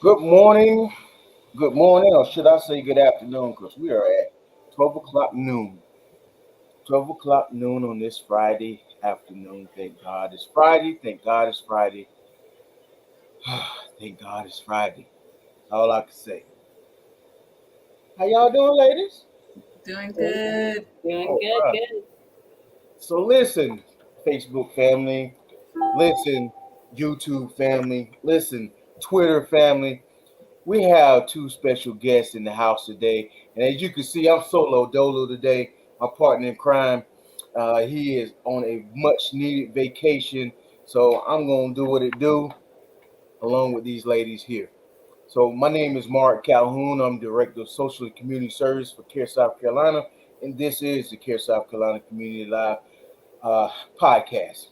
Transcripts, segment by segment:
good morning, or should I say good afternoon, because we are at 12 o'clock noon. 12 o'clock noon on this Friday afternoon. Thank God it's Friday. Thank God it's Friday. Thank God it's Friday. All I can say. How y'all doing, ladies? Doing Doing, good. doing All good, right. good. So listen, Facebook family. Listen, YouTube family. Listen, Twitter family. We have two special guests in the house today, and as you can see, I'm solo dolo today. My partner in crime, he is on a much needed vacation, so I'm gonna do what it do along with these ladies here. So my name is Mark Calhoun. I'm Director of Social and Community Service for CareSouth Carolina, and this is the CareSouth Carolina Community Live uh, podcast.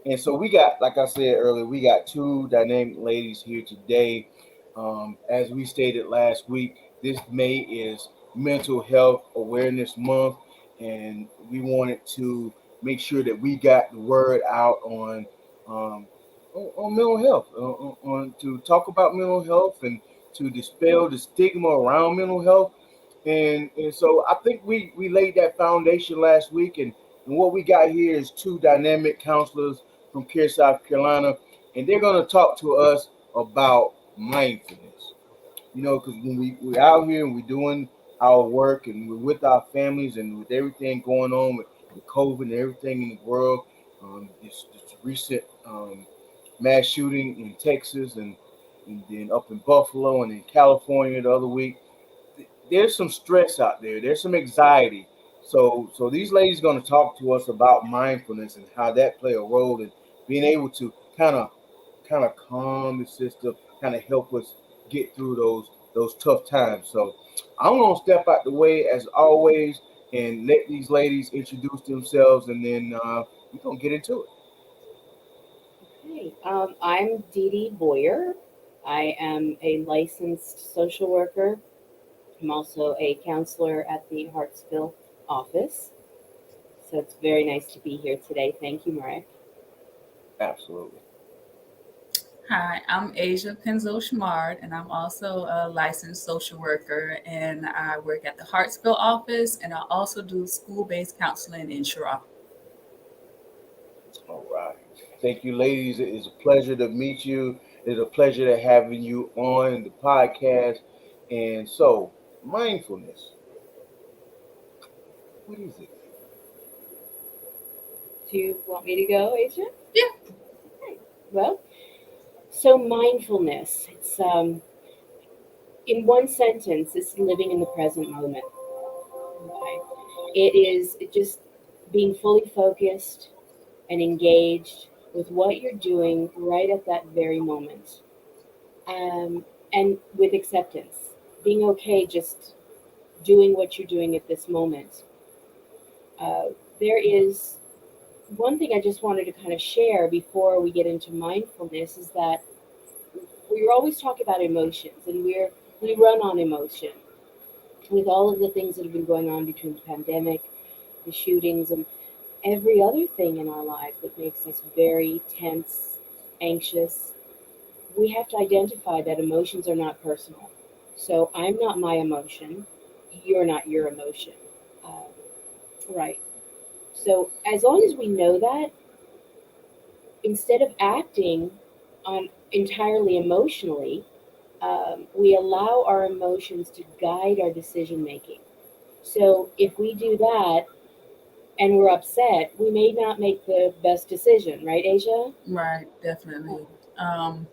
And so we got, like I said earlier, we got two dynamic ladies here today. As we stated last week, this May is Mental Health Awareness Month, and we wanted to make sure that we got the word out um, on mental health, to talk about mental health and to dispel the stigma around mental health. And so I think we laid that foundation last week, and what we got here is two dynamic counselors from Care South Carolina, and they're going to talk to us about mindfulness. Because when we're out here and we're doing our work and we're with our families and with everything going on with COVID and everything in the world, this recent mass shooting in Texas and then up in Buffalo and in California the other week, there's some stress out there. There's some anxiety. So these ladies going to talk to us about mindfulness and how that play a role in being able to kind of calm the system, kind of help us get through those tough times. So I'm gonna step out the way as always and let these ladies introduce themselves, and then we're gonna get into it. Okay, I'm Dee Dee Boyer. I am a licensed social worker. I'm also a counselor at the Hartsville office. So it's very nice to be here today. Thank you, Marek. Absolutely. Hi, I'm Asya Penzo-Shumard, and I'm also a licensed social worker, and I work at the Hartsville office, and I also do school-based counseling in Sherrod. All right. Thank you, ladies. It is a pleasure to meet you. It's a pleasure to having you on the podcast. And so, mindfulness, what is it? Do you want me to go, Asia? Yeah. Okay. Well, so mindfulness, it's in one sentence, it's living in the present moment. Okay. It is just being fully focused and engaged with what you're doing right at that very moment. And with acceptance, being okay just doing what you're doing at this moment. Uh, there is one thing I just wanted to kind of share before we get into mindfulness is that we're always talking about emotions, and we run on emotion with all of the things that have been going on between the pandemic, the shootings, and every other thing in our lives that makes us very tense, anxious. We have to identify that emotions are not personal. So I'm not my emotion. You're not your emotion. Uh, right. So as long as we know that, instead of acting on entirely emotionally, we allow our emotions to guide our decision making. So if we do that and we're upset, we may not make the best decision, right, Asia? Right, definitely. Um,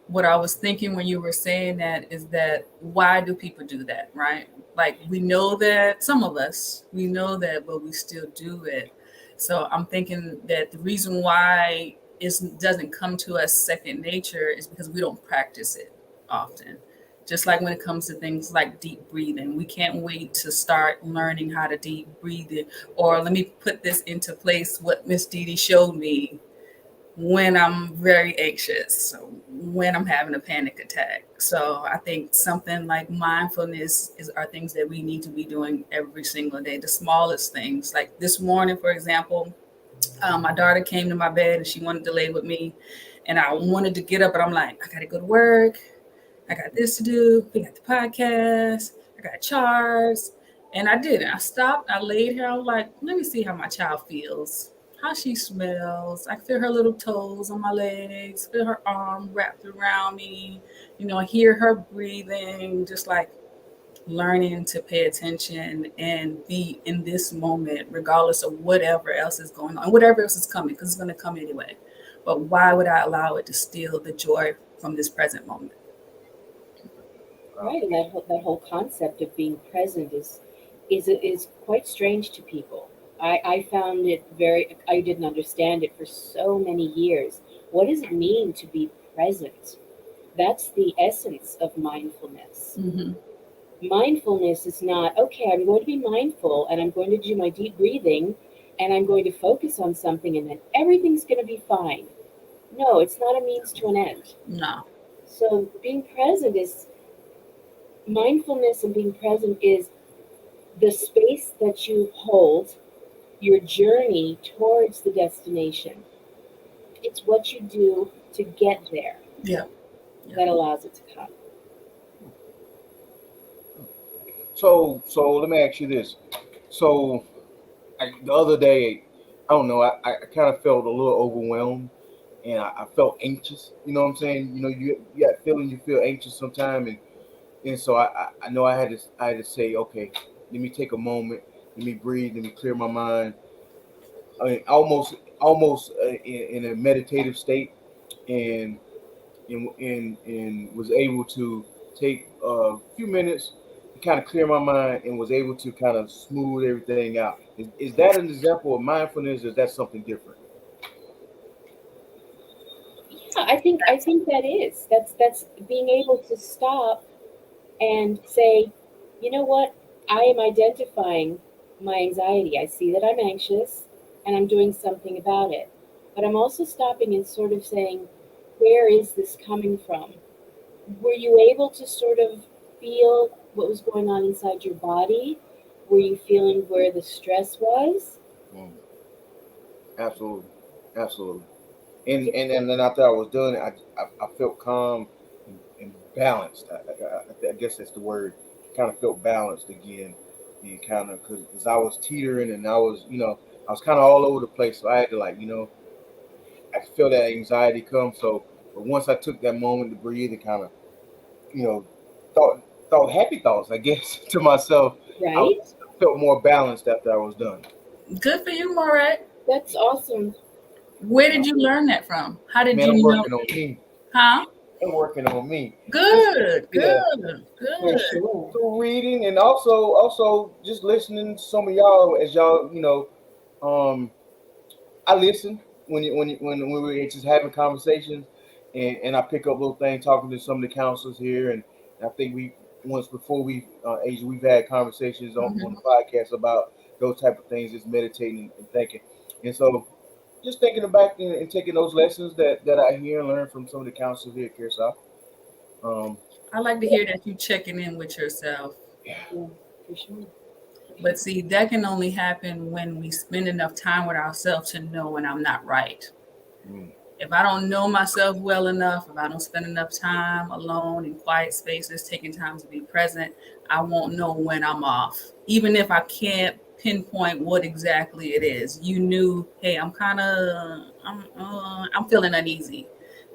what I was thinking when you were saying that is that why do people do that, right? Like we know that some of us, we know that, but we still do it. So I'm thinking that the reason why it doesn't come to us second nature is because we don't practice it often. Just like when it comes to things like deep breathing, we can't wait to start learning how to deep breathe it. Or let me put this into place, what Miss Dee Dee showed me when I'm very anxious, so when I'm having a panic attack. So I think something like mindfulness are things that we need to be doing every single day. The smallest things, like this morning, for example, my daughter came to my bed and she wanted to lay with me, and I wanted to get up, but I'm like, I gotta go to work. I got this to do. We got the podcast. I got charts. And I did it. I stopped. I laid here. I was like, let me see how my child feels, how she smells. I feel her little toes on my legs, feel her arm wrapped around me, hear her breathing, just like learning to pay attention and be in this moment, regardless of whatever else is going on, whatever else is coming, because it's going to come anyway. But why would I allow it to steal the joy from this present moment? Right, and that whole concept of being present is quite strange to people. I found it I didn't understand it for so many years. What does it mean to be present? That's the essence of mindfulness. Mm-hmm. Mindfulness is not, okay, I'm going to be mindful and I'm going to do my deep breathing and I'm going to focus on something and then everything's going to be fine. No, it's not a means to an end. No. So being present is mindfulness, and being present is the space that you hold your journey towards the destination. It's what you do to get there Yeah. that allows it to come. So let me ask you this. So the other day, I don't know, I kind of felt a little overwhelmed, and I felt anxious. You know what I'm saying? You got feeling, you feel anxious sometime, and so I know I had to say, okay, let me take a moment, let me breathe, let me clear my mind. I mean, almost in a meditative state, and and was able to take a few minutes to kind of clear my mind, and was able to kind of smooth everything out. Is that an example of mindfulness, or is that something different? Yeah, I think that's being able to stop and say, you know what, I am identifying my anxiety. I see that I'm anxious and I'm doing something about it. But I'm also stopping and sort of saying, where is this coming from? Were you able to sort of feel what was going on inside your body? Were you feeling where the stress was? Mm, absolutely, absolutely. And then after I was done, I felt calm and balanced. I guess that's the word. Kind of felt balanced again. You kind of because I was teetering, and I was kind of all over the place. So I had to, like, I feel that anxiety come. So, but once I took that moment to breathe and kind of, you know, thought happy thoughts, I guess, to myself, I Right? felt more balanced after I was done. Good for you, Moray. That's awesome. Where did you learn that from? How did Man, you I'm know? working on me. Huh? I'm working on me. Just Good, yeah, good, For good. sure. through reading, and also just listening to some of y'all, as y'all, um I listen when we were just having conversations, and I pick up little things, talking to some of the counselors here, and I think we once before Asia, we've had conversations on Mhm. the podcast about those type of things, just meditating and thinking, and so just thinking back and taking those lessons that I hear and learn from some of the counselors here at CareSouth. Um, I like to hear that you checking in with yourself. yeah. Yeah, for sure. But see, that can only happen when we spend enough time with ourselves to know when I'm not right. Mm, If I don't know myself well enough, if I don't spend enough time alone in quiet spaces, taking time to be present, I won't know when I'm off. Even if I can't pinpoint what exactly it is. You knew, hey, I'm feeling uneasy.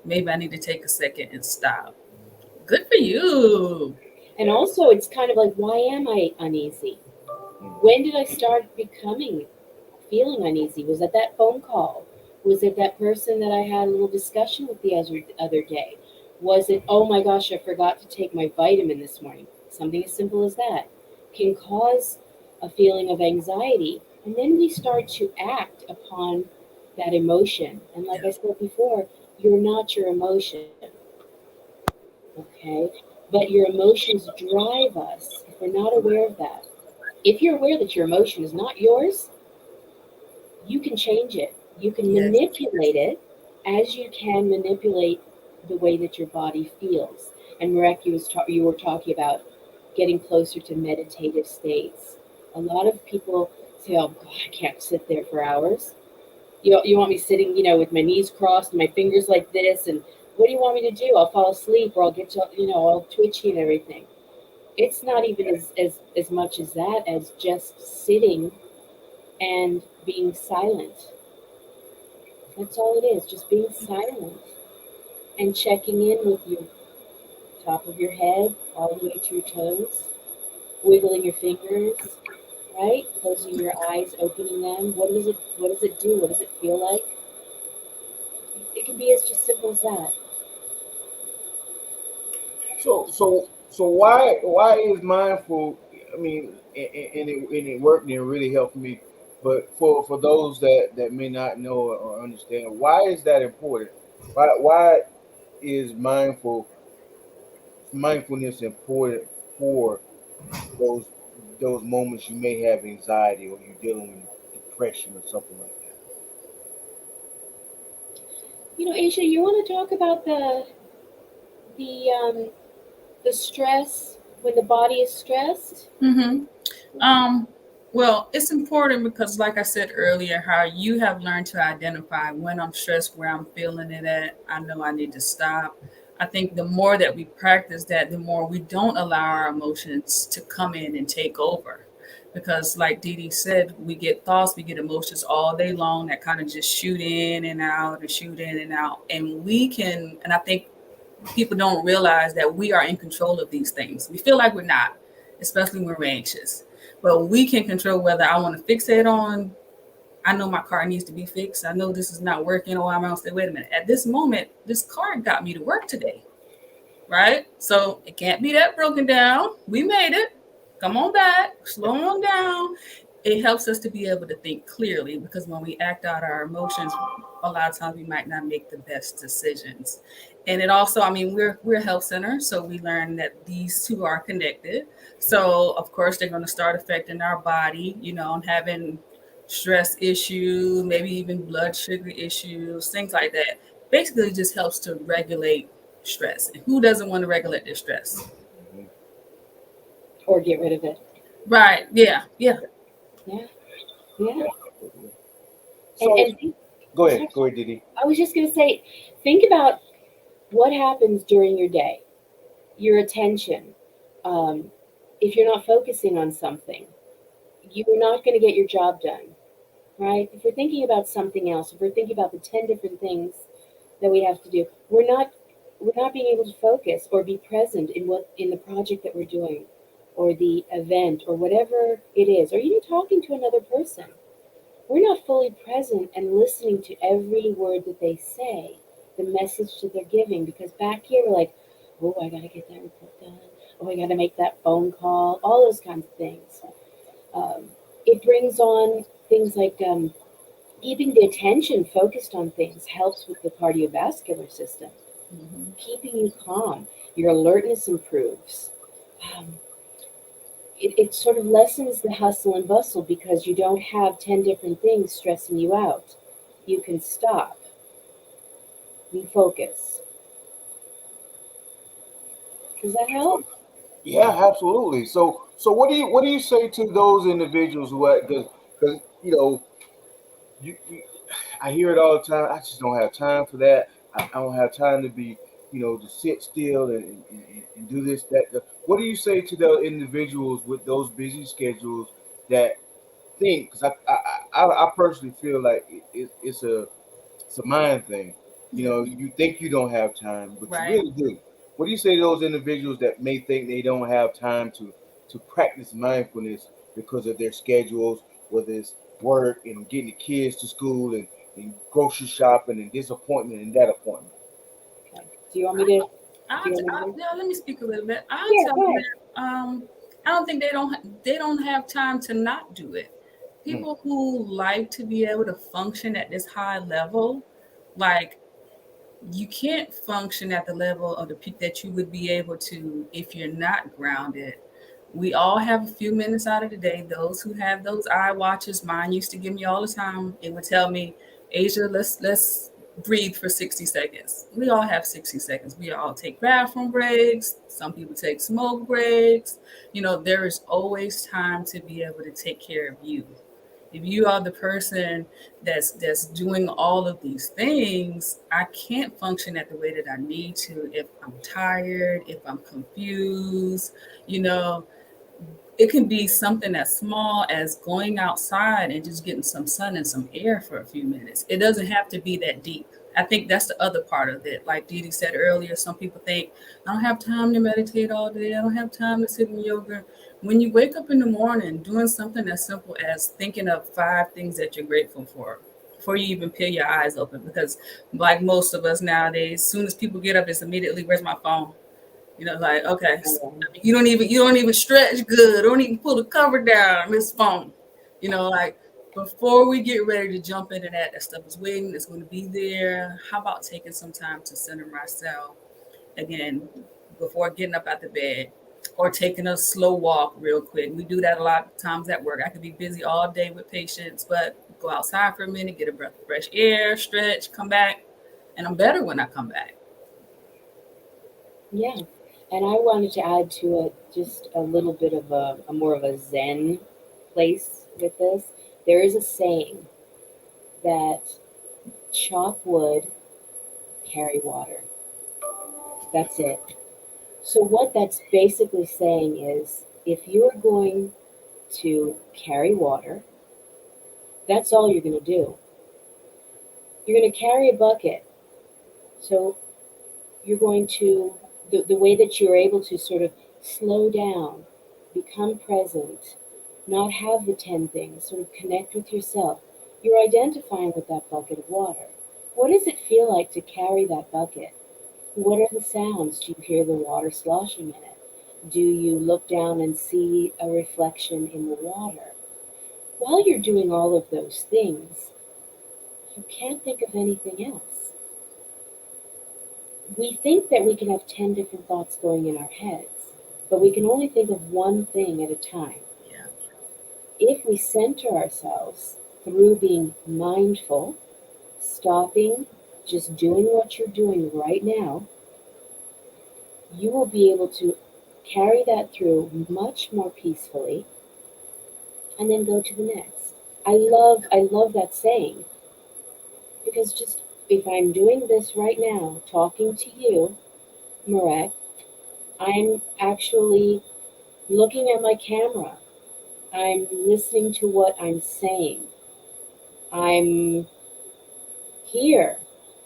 Maybe I need to take a second and stop. Good for you. And also, it's kind of like, why am I uneasy? mm, When did I start becoming feeling uneasy? Was it that phone call? Was it that person that I had a little discussion with the other day? Was it, oh my gosh, I forgot to take my vitamin this morning? Something as simple as that can cause a feeling of anxiety. And then we start to act upon that emotion. And like Yeah. I said before, you're not your emotion, okay? But your emotions drive us if we're not aware of that. If you're aware that your emotion is not yours, you can change it. You can Yes. manipulate it as you can manipulate the way that your body feels. And Marek, you were talking about getting closer to meditative states. A lot of people say, oh, God, I can't sit there for hours. You want me sitting, with my knees crossed and my fingers like this and What do you want me to do? I'll fall asleep, or I'll get all twitchy and everything. It's not even as much as that, as just sitting and being silent. That's all it is, just being silent and checking in with your top of your head all the way to your toes, wiggling your fingers, right? Closing your eyes, opening them. What does it do? What does it feel like? It can be as just simple as that. So why is mindful? I mean, and it worked and it really helped me. But for those that may not know or understand, why is that important? Why is mindfulness important for those those moments you may have anxiety or you're dealing with depression or something like that? Asia, you want to talk about the stress when the body is stressed? Mm-hmm. Well, it's important because, like I said earlier, how you have learned to identify when I'm stressed, where I'm feeling it at. I know I need to stop. I think the more that we practice that, the more we don't allow our emotions to come in and take over. Because, like Dee Dee said, we get thoughts, we get emotions all day long that kind of just shoot in and out and shoot in and out. And I think people don't realize that we are in control of these things. We feel like we're not, especially when we're anxious. But we can control whether I want to fixate on, I know my car needs to be fixed. I know this is not working, or I'm going to say, wait a minute. At this moment, this car got me to work today, right? So it can't be that broken down. We made it. Come on back, slow on down. It helps us to be able to think clearly, because when we act out our emotions, a lot of times we might not make the best decisions. And it also, I mean, we're a health center, so we learn that these two are connected. So of course they're going to start affecting our body, and having stress issues, maybe even blood sugar issues, things like that. Basically, it just helps to regulate stress. And who doesn't want to regulate their stress? Mhm. Or get rid of it? Right. Yeah. Yeah. Yeah, yeah. And, So and think, go ahead, Didi. I was just going to say, think about what happens during your day, your attention. Um, if you're not focusing on something, you're not going to get your job done, right? If we're thinking about something else, if we're thinking about the 10 different things that we have to do, we're not being able to focus or be present in the project that we're doing, or the event, or whatever it is, or even talking to another person. We're not fully present and listening to every word that they say, the message that they're giving, because back here we're like, oh, I got to get that report done. Oh, I got to make that phone call, all those kinds of things. Um, it brings on things like keeping the attention focused on things helps with the cardiovascular system, Mm-hmm. keeping you calm. Your alertness improves. Um, it sort of lessens the hustle and bustle because you don't have 10 different things stressing you out. You can stop and focus. Does that help? Yeah, absolutely. So what do you say to those individuals who because you I hear it all the time. I just don't have time for that. I don't have time to be to sit still and do this that. What do you say to those individuals with those busy schedules that think? Because I personally feel like it's a mind thing. You think you don't have time, but you Right. really do. What do you say to those individuals that may think they don't have time to practice mindfulness because of their schedules, whether it's work and getting the kids to school and grocery shopping and this appointment and that appointment? Okay. Do you want me to go? Yeah, let me speak a little bit. I'll Yeah, tell go them ahead. that I don't think they don't have time to not do it. Mm, People who like to be able to function at this high level, like, you can't function at the level of the peak that you would be able to if you're not grounded. We all have a few minutes out of the day. Those who have those eye watches, mine used to give me all the time. It would tell me, Asia, let's breathe for 60 seconds. We all have 60 seconds. We all take bathroom breaks. Some people take smoke breaks. There is always time to be able to take care of you. If you are the person that's doing all of these things, I can't function at the way that I need to if I'm tired, if I'm confused, you know. It can be something as small as going outside and just getting some sun and some air for a few minutes. It doesn't have to be that deep. I think that's the other part of it. Like Dee Dee said earlier, some people think, I don't have time to meditate all day. I don't have time to sit in yoga. When you wake up in the morning, doing something as simple as thinking of 5 things that you're grateful for before you even peel your eyes open. Because like most of us nowadays, as soon as people get up, it's immediately, where's my phone? You know, like, okay, you don't even stretch good, don't even pull the cover down on this phone. You know, like before we get ready to jump into that stuff is waiting, it's going to be there. How about taking some time to center myself again before getting up out the bed, or taking a slow walk real quick? We do that a lot of times at work. I could be busy all day with patients, but go outside for a minute, get a breath of fresh air, stretch, come back, and I'm better when I come back. Yeah. And I wanted to add to it just a little bit of a more of a Zen place with this. There is a saying that chop wood, carry water. That's it. So, what that's basically saying is if you're going to carry water, that's all you're going to do. You're going to carry a bucket. So, you're going to, the way that you're able to sort of slow down, become present, not have the 10 things, sort of connect with yourself. You're identifying with that bucket of water. What does it feel like to carry that bucket? What are the sounds? Do you hear the water sloshing in it? Do you look down and see a reflection in the water? While you're doing all of those things, you can't think of anything else. We think that we can have 10 different thoughts going in our heads, but we can only think of one thing at a time. Yeah. If we center ourselves through being mindful, stopping, just doing what you're doing right now, you will be able to carry that through much more peacefully and then go to the next. I love that saying, because just if I'm doing this right now, talking to you, Marek, I'm actually looking at my camera. I'm listening to what I'm saying. I'm here.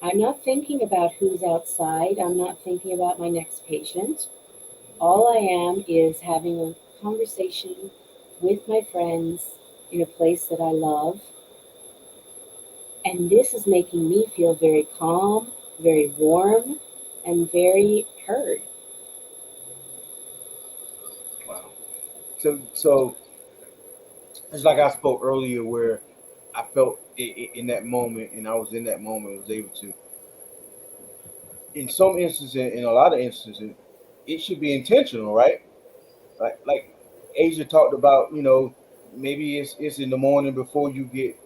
I'm not thinking about who's outside. I'm not thinking about my next patient. All I am is having a conversation with my friends in a place that I love. And this is making me feel very calm, very warm, and very heard. Wow. So it's like I spoke earlier, where I felt in that moment, and I was in that moment, was able to. In some instances, in a lot of instances, it should be intentional, right? Like Asia talked about, maybe it's in the morning before you get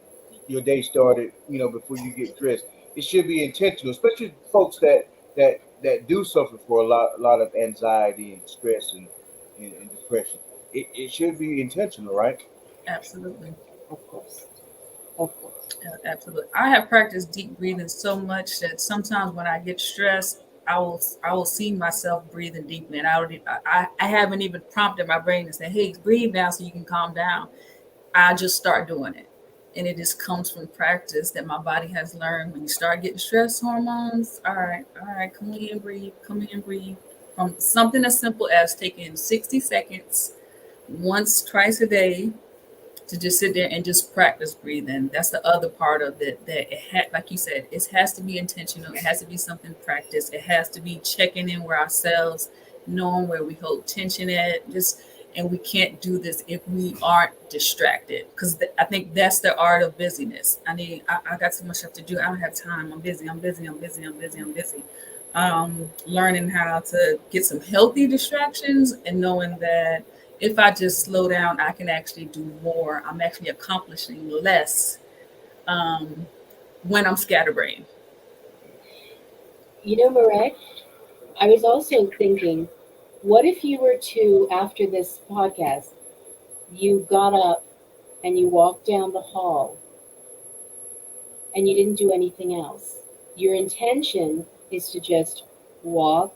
your day started, before you get dressed. It should be intentional, especially folks that do suffer for a lot of anxiety and stress and depression. It should be intentional, right? Absolutely. Of course. Of course. Absolutely. I have practiced deep breathing so much that sometimes when I get stressed, I will see myself breathing deeply, and I haven't even prompted my brain to say, "Hey, breathe now, so you can calm down." I just start doing it, and it just comes from practice that my body has learned. When you start getting stress hormones, all right, come in, breathe, come in, breathe. From something as simple as taking 60 seconds once, twice a day, to just sit there and just practice breathing. That's the other part of it, that like you said, it has to be intentional. It has to be something practiced. It has to be checking in with ourselves, knowing where we hold tension at. And we can't do this if we aren't distracted, because I think that's the art of busyness. I got so much stuff to do. I don't have time. I'm busy. I'm busy. I'm busy. I'm busy. I'm busy. Learning how to get some healthy distractions, and knowing that if I just slow down, I can actually do more. I'm actually accomplishing less when I'm scatterbrained. Marek, I was also thinking, what if you were to, after this podcast, you got up and you walked down the hall and you didn't do anything else. Your intention is to just walk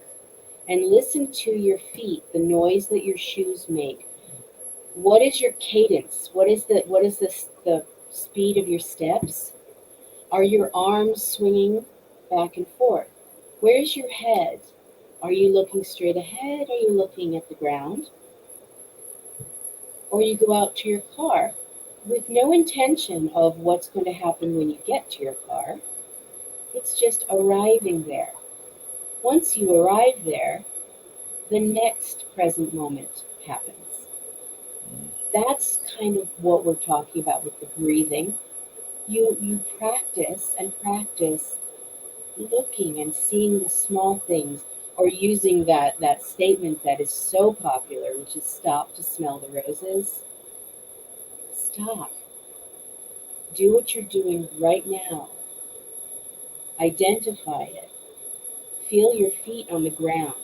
and listen to your feet, the noise that your shoes make. What is your cadence? What is the speed of your steps? Are your arms swinging back and forth? Where's your head? Are you looking straight ahead? Are you looking at the ground? Or you go out to your car with no intention of what's going to happen when you get to your car. It's just arriving there. Once you arrive there, the next present moment happens. That's kind of what we're talking about with the breathing. You practice and practice looking and seeing the small things, or using that statement that is so popular, which is stop to smell the roses. Stop. Do what you're doing right now. Identify it. Feel your feet on the ground.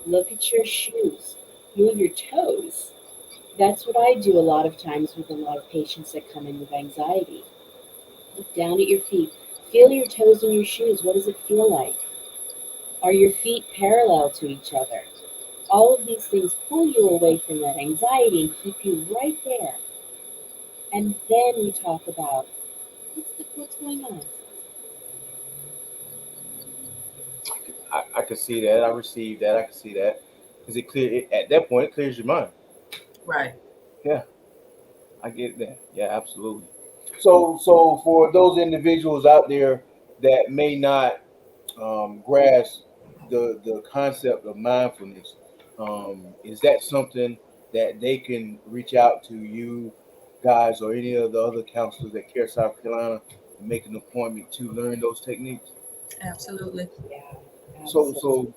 Look at your shoes. Move your toes. That's what I do a lot of times with a lot of patients that come in with anxiety. Look down at your feet. Feel your toes in your shoes. What does it feel like? Are your feet parallel to each other? All of these things pull you away from that anxiety and keep you right there. And then we talk about what's going on. I could see that. I received that. I could see that because at that point it clears your mind. Right. Yeah, I get that. Yeah, absolutely. So for those individuals out there that may not grasp the concept of mindfulness, is that something that they can reach out to you guys or any of the other counselors at CareSouth Carolina and make an appointment to learn those techniques? Absolutely. Yeah, So absolutely. so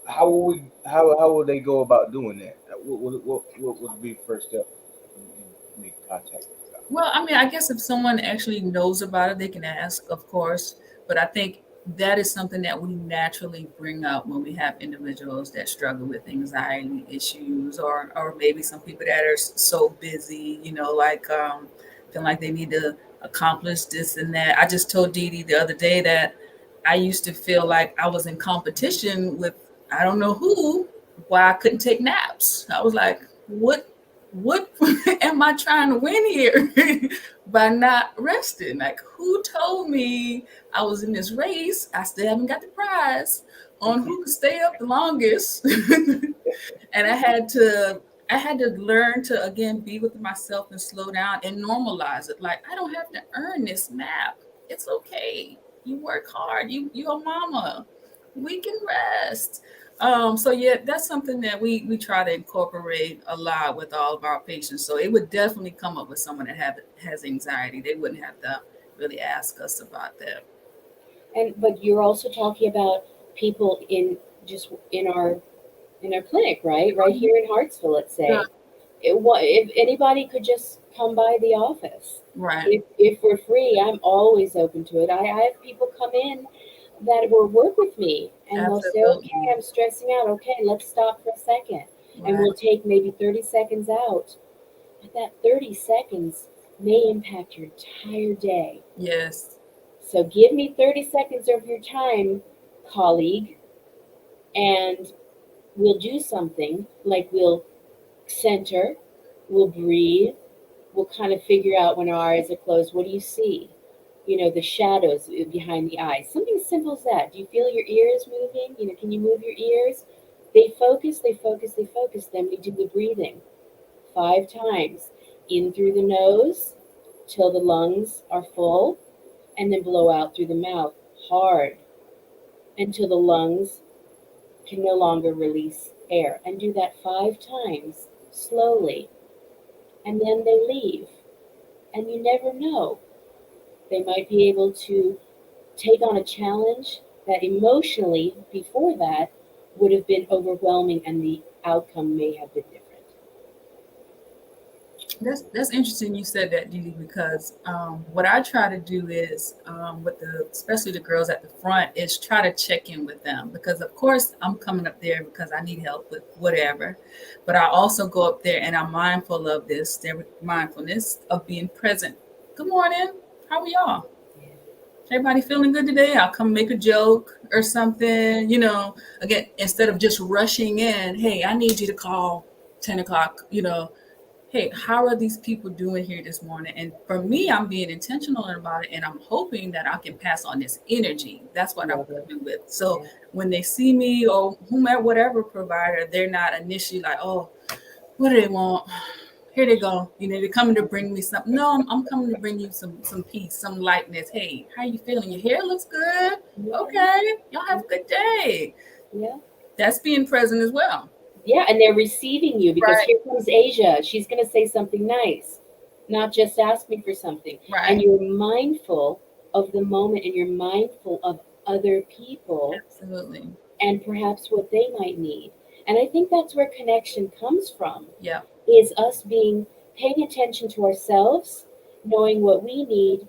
how would they go about doing that? What would be the first step in making contact with you guys? Well, I mean, I guess if someone actually knows about it, they can ask, of course. But I think that is something that we naturally bring up when we have individuals that struggle with anxiety issues, or maybe some people that are so busy, like feeling like they need to accomplish this and that. I just told Dee Dee the other day that I used to feel like I was in competition with I don't know who, why I couldn't take naps. I was like, what am I trying to win here by not resting? Like, who told me I was in this race? I still haven't got the prize on who could stay up the longest. And I had to learn to again be with myself and slow down and normalize it. Like, I don't have to earn this nap. It's okay. You work hard. You're a mama. We can rest. So yeah, that's something that we try to incorporate a lot with all of our patients. So it would definitely come up with someone that has anxiety. They wouldn't have to really ask us about that. But you're also talking about people in our clinic, right? Right here in Hartsville, let's Yeah. say. If anybody could just come by the office. Right. If we're free, I'm always open to it. I have people come in that will work with me, and they'll say, Absolutely. okay, I'm stressing out. Okay, let's stop for a second. And Right. we'll take maybe 30 seconds out. But that 30 seconds may impact your entire day. Yes. So give me 30 seconds of your time, colleague, and we'll do something like we'll center, we'll breathe, we'll kind of figure out when our eyes are closed, what do you see? The shadows behind the eyes. Something simple as that. Do you feel your ears moving? Can you move your ears? They focus, they focus, they focus. Then we do the breathing 5 times. In through the nose till the lungs are full, and then blow out through the mouth hard until the lungs can no longer release air. And do that 5 times slowly. And then they leave. And you never know. They might be able to take on a challenge that emotionally, before that, would have been overwhelming, and the outcome may have been different. That's interesting. You said that, Dee Dee, because what I try to do is with especially the girls at the front is try to check in with them because of course I'm coming up there because I need help with whatever, but I also go up there and I'm mindful of their mindfulness of being present. Good morning. How are y'all? Everybody feeling good today? I'll come make a joke or something. Again, instead of just rushing in. Hey, I need you to call 10 o'clock. Hey, how are these people doing here this morning? And for me, I'm being intentional about it, and I'm hoping that I can pass on this energy. That's what I'm coming with. So when they see me or whomever, whatever provider, they're not initially like, oh, what do they want? Here they go. They're coming to bring me something. No, I'm coming to bring you some peace, some lightness. Hey, how you feeling? Your hair looks good. Okay, y'all have a good day. Yeah, that's being present as well. Yeah, and they're receiving you because Right. here comes Asia. She's going to say something nice, not just ask me for something. Right. And you're mindful of the moment and you're mindful of other people. Absolutely. And perhaps what they might need. And I think that's where connection comes from. Yeah. Is us paying attention to ourselves, knowing what we need,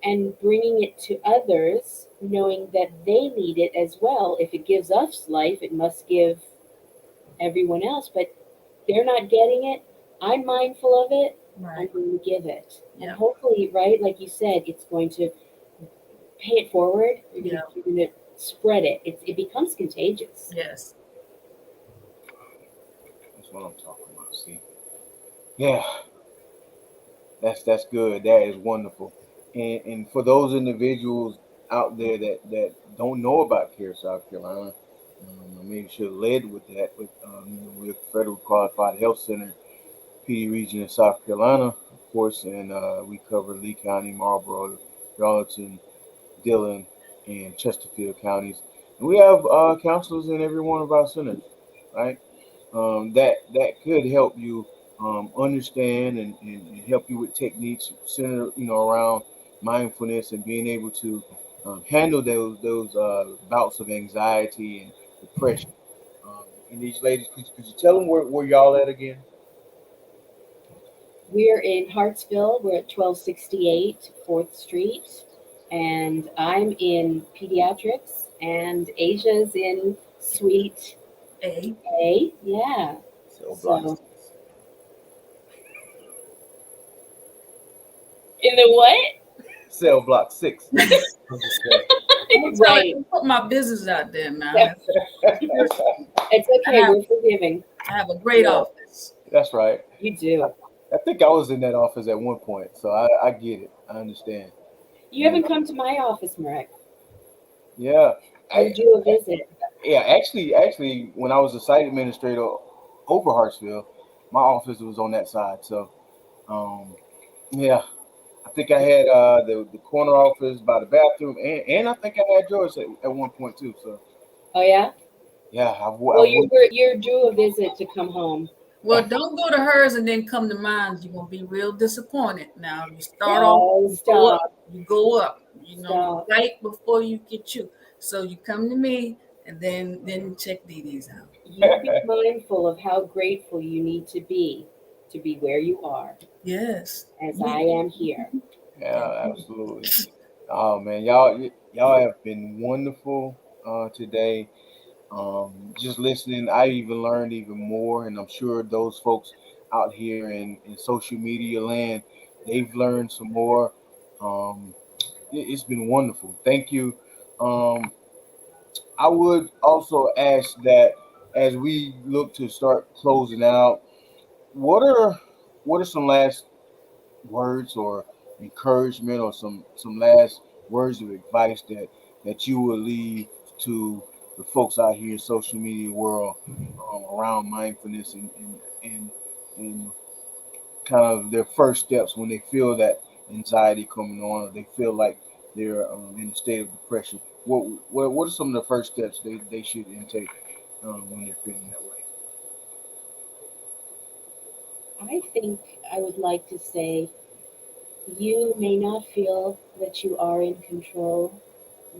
and bringing it to others, knowing that they need it as well. If it gives us life, it must give everyone else, but they're not getting it. I'm mindful of it. Right. I'm going to give it. Yeah. And hopefully, right, like you said, it's going to pay it forward. You're going to spread it. It becomes contagious. Yes. That's what I'm talking about. See, yeah, that's good. That is wonderful. And for those individuals out there that don't know about CareSouth Carolina, I maybe should have led with that. But we're a federal qualified health center, PD region in South Carolina, of course, and we cover Lee County, Marlboro, Darlington, Dillon, and Chesterfield counties. And we have counselors in every one of our centers, right? That could help you understand and help you with techniques centered, around mindfulness and being able to handle those bouts of anxiety and depression. And these ladies, could you tell them where y'all at again? We're in Hartsville. We're at 1268 4th Street. And I'm in pediatrics, and Asia's in Suite A. Yeah. So, in the what? Cell block 6. Right. Put my business out there, man. Yeah. It's okay. We're forgiving. I have a great office. That's right. You do. I think I was in that office at one point, so I get it. I understand. You haven't come to my office, Marek. Yeah. I do a visit. Yeah, actually, when I was a site administrator over Hartsville, my office was on that side. So, yeah, I think I had the corner office by the bathroom, and I think I had yours at one point too. So. Oh yeah. Yeah. You're due a visit to come home. Well, don't go to hers and then come to mine. You're gonna be real disappointed. Now you start off, you go up, right before you get you. So you come to me and then check Dee Dee's out. You be mindful of how grateful you need to be where you are. Yes. As I am here. Yeah, absolutely. Oh man, y'all have been wonderful today. Just listening, I even learned even more, and I'm sure those folks out here in social media land, they've learned some more. It's been wonderful. Thank you. I would also ask that as we look to start closing out, what are some last words or encouragement or some last words of advice that you will leave to the folks out here in social media world around mindfulness and kind of their first steps when they feel that anxiety coming on or they feel like they're in a state of depression. What are some of the first steps they should intake when they're feeling that way? I think I would like to say you may not feel that you are in control,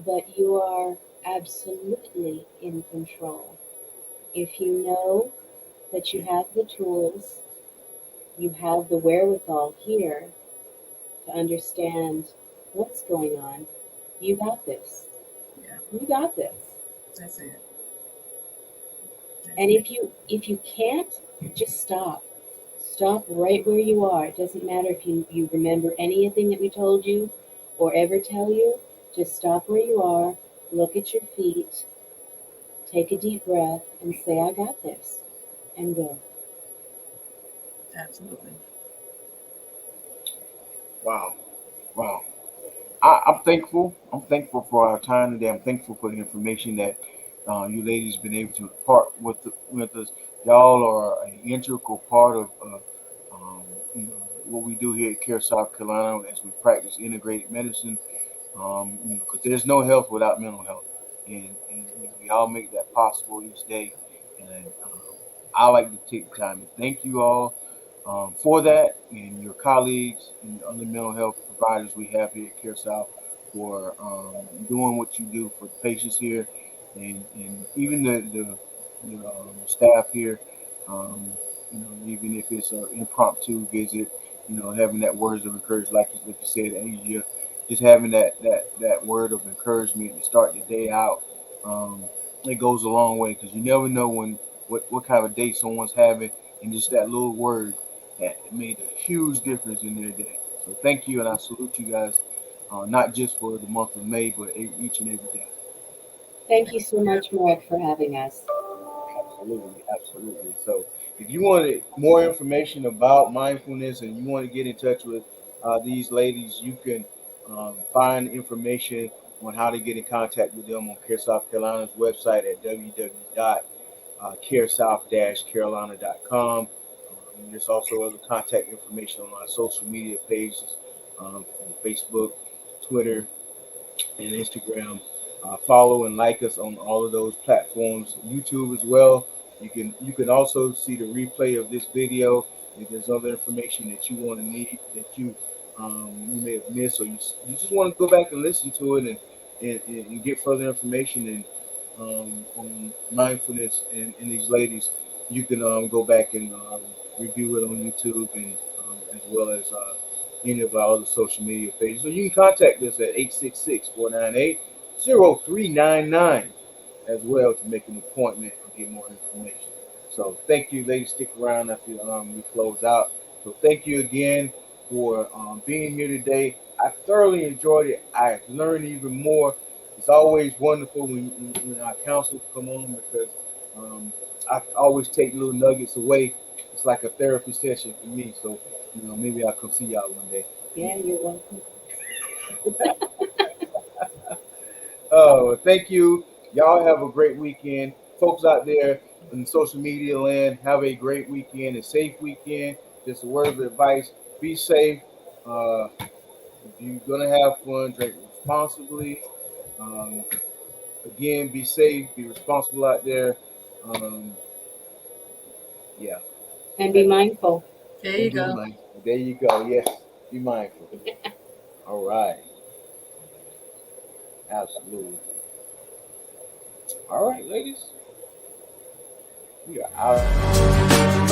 but you are absolutely in control. If you know that you have the tools you have the wherewithal here to understand what's going on, you got this. Yeah. You got this. That's it. And if you can't, just stop. Stop right where you are. It doesn't matter if you remember anything that we told you or ever tell you. Just stop where you are, look at your feet, take a deep breath, and say, I got this. And go. Absolutely. Wow. I'm thankful. I'm thankful for our time today. I'm thankful for the information that you ladies been able to impart with us. Y'all are an integral part of um, what we do here at CareSouth Carolina as we practice integrated medicine. Because there's no health without mental health, and we all make that possible each day. And I like to take the time to thank you all for that, and your colleagues and other mental health providers we have here at CareSouth for doing what you do for the patients here, and even the staff here. Um, even if it's an impromptu visit, having that words of encouragement, like you said, Asia, just having that word of encouragement to start the day out, it goes a long way because you never know what kind of day someone's having, and just that little word that made a huge difference in their day. So thank you, and I salute you guys, not just for the month of May, but each and every day. Thank you so much, Mark, for having us. Absolutely. So, if you wanted more information about mindfulness and you want to get in touch with these ladies, you can find information on how to get in contact with them on CareSouth Carolina's website at www.caresouth-carolina.com. And there's also other contact information on our social media pages on Facebook, Twitter, and Instagram. Follow and like us on all of those platforms. YouTube as well. You can also see the replay of this video. If there's other information that you want to need that you may have missed, or you just want to go back and listen to it and get further information and on mindfulness and these ladies, you can go back and review it on YouTube and as well as any of our other social media pages. So you can contact us at 866-498-0399 as well to make an appointment and get more information. So thank you, ladies. Stick around after we close out. So thank you again for being here today. I thoroughly enjoyed it. I learned even more. It's always wonderful when our counselors come on because I always take little nuggets away. It's like a therapy session for me. So maybe I'll come see y'all one day. Yeah, you're welcome. Oh, thank you. Y'all have a great weekend. Folks out there in social media land, have a great weekend, a safe weekend. Just a word of advice. Be safe. If you're going to have fun, drink responsibly. Um, Again, be safe, be responsible out there. Um, yeah. And be mindful. There you go. There you go. Yes. Be mindful. All right. Absolutely. All right, ladies. We are out.